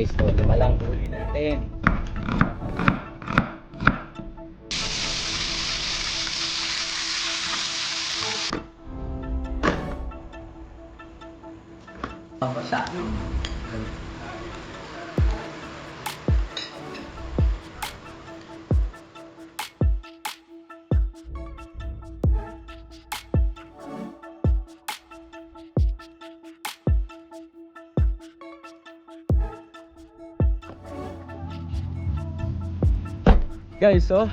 guys, so lima lang huli natin. Papasa. Guys, so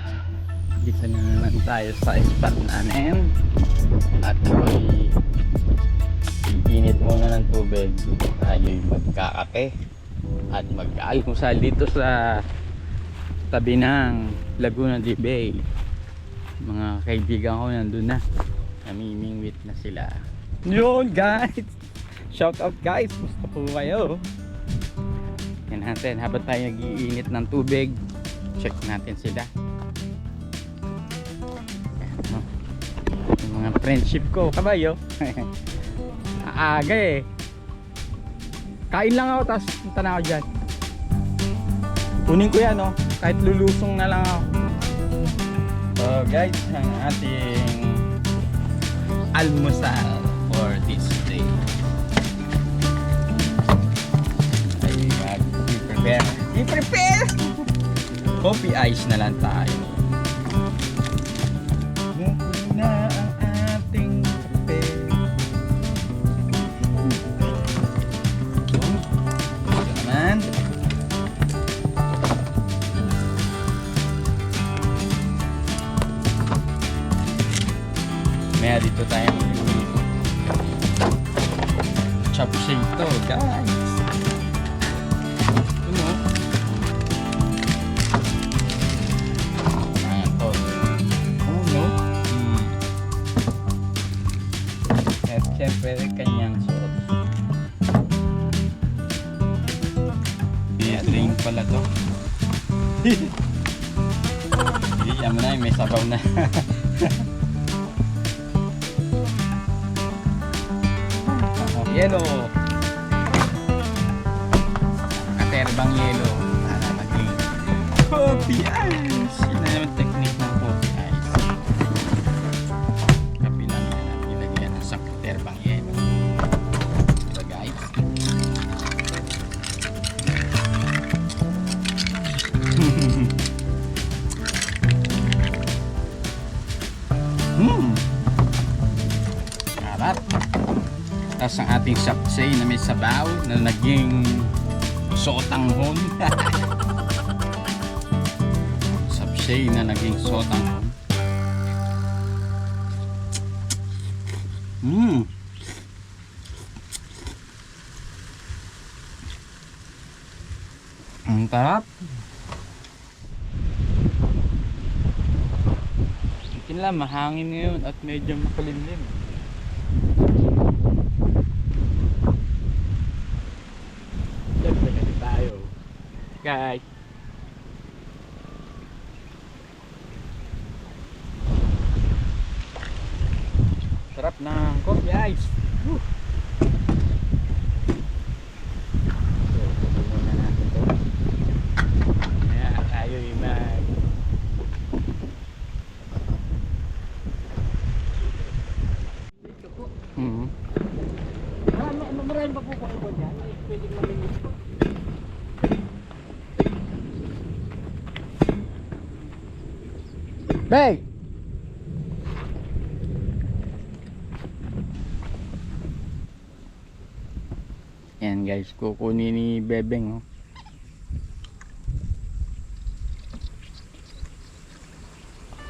dito na naman tayo sa spot namin at may init muna ng tubig. Tayo'y magkakape at mag-almusal dito sa tabi ng Laguna de Bay. Mga kaibigan ko nandun na, namimingwit na sila. Yun guys, shout out guys, gusto po kayo. Yan natin, habang tayo nag-iinit ng tubig, check natin sila. Ayan, no? Yung mga friendship ko, kabayo. Aaga eh. Kain lang ako, tapos punta na ako dyan. Kunin ko yan, no? Kahit lulusong na lang ako. So guys, ang ating almusal for this day ay i-prepare coffee ice na lang tayo. Mukunin na ang ating kape. Ito naman. Maya dito tayo chopsay ito guys. Siyempre kanyang suot. Drink pala to. Iyan mo na, may sabaw na. Yelo. Katerbang yelo. Para maging coffee ice. Yun na naman technique ng coffee ice. Kapilang yan. Ilagyan ng sa katerbang yelo. Diba guys? Sarap. Tapos ang ating sapsay na may sabaw na naging sotanghon. Sapsay na naging sotanghon. Ang tarap. Ikin lang, mahangin ngayon at medyo makulimlim. Guys, sarap ng coffee ice. So, pagod muna natin ito. Kaya tayo mag Maraming pa po po dyan. Pwedeng mamingit po. Bey! Yan guys, kukunin ni Bebeng. Oh.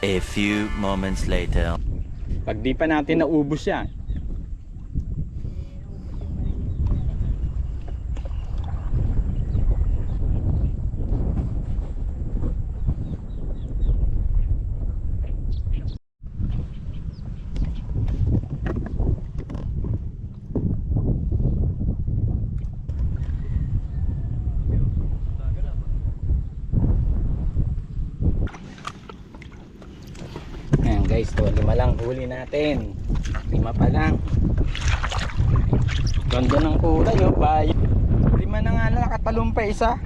A few moments later. Pag di pa natin naubos yan, guys, to lima lang huli natin, lima pa lang. Ganda ng kulay, oh, bayo. Lima na nga na, nakatalong pa isa.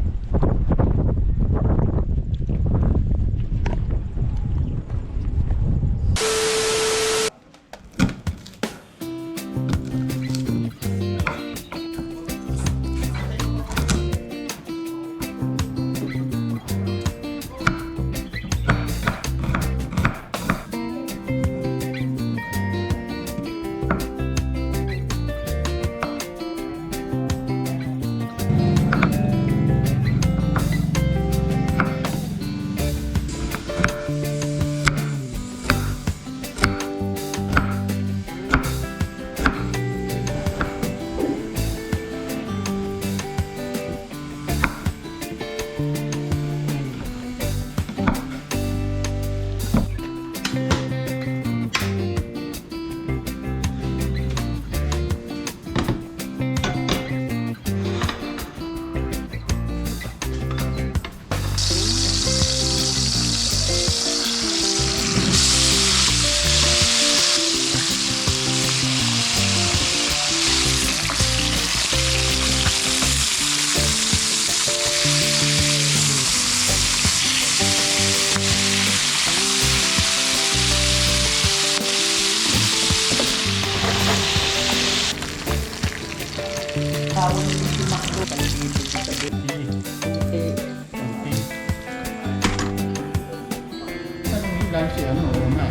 Si ano, una.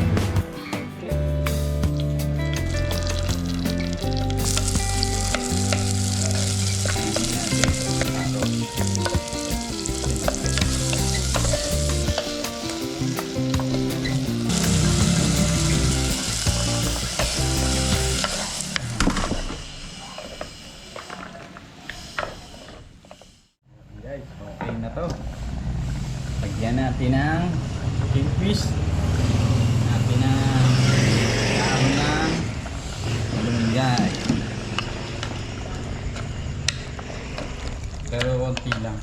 Guys, okay na to. Lagyan natin ng kingfish. Natin ng dahon ng malunggay. Pero konti lang.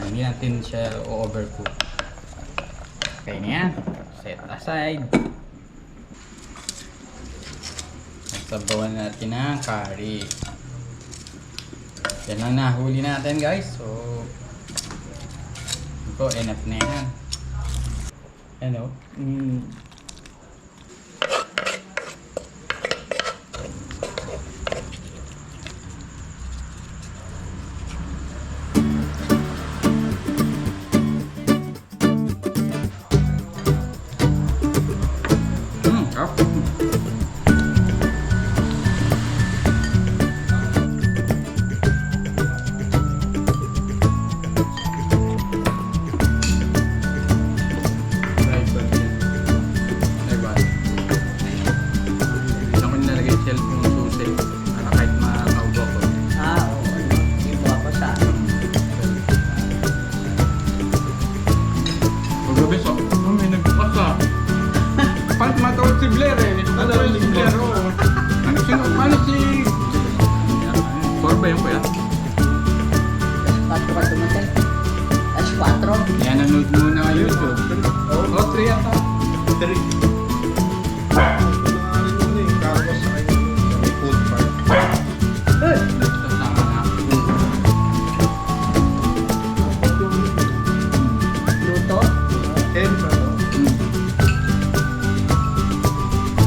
Hindi natin siya o-overcook. Okay na yan. Set aside. Sabawan natin ng curry. Yan lang nahuli natin guys. So ito enough na yan. Ano? Si Blair eh. Ano si Blair? Ano si... Four ba yun kuya? 4 ka dumating. As 4. Yan, nanood muna ka YouTube. Oh, 3 yata. 3. Luto.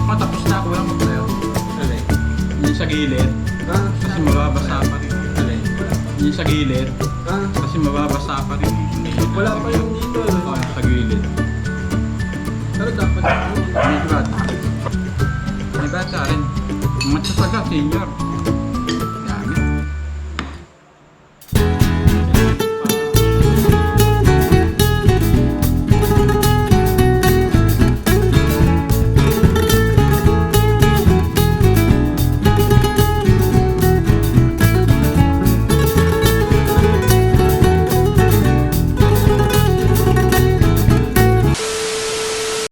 Matapos na ako, walang maglayo. Yung sa gilid. Kasi mababasa pa rin. Yung sa gilid. Kasi mababasa pa rin. Wala pa yung dito. Oo, yung sa gilid. Pero dapat May bata. May bata rin. Matsasaga, senior.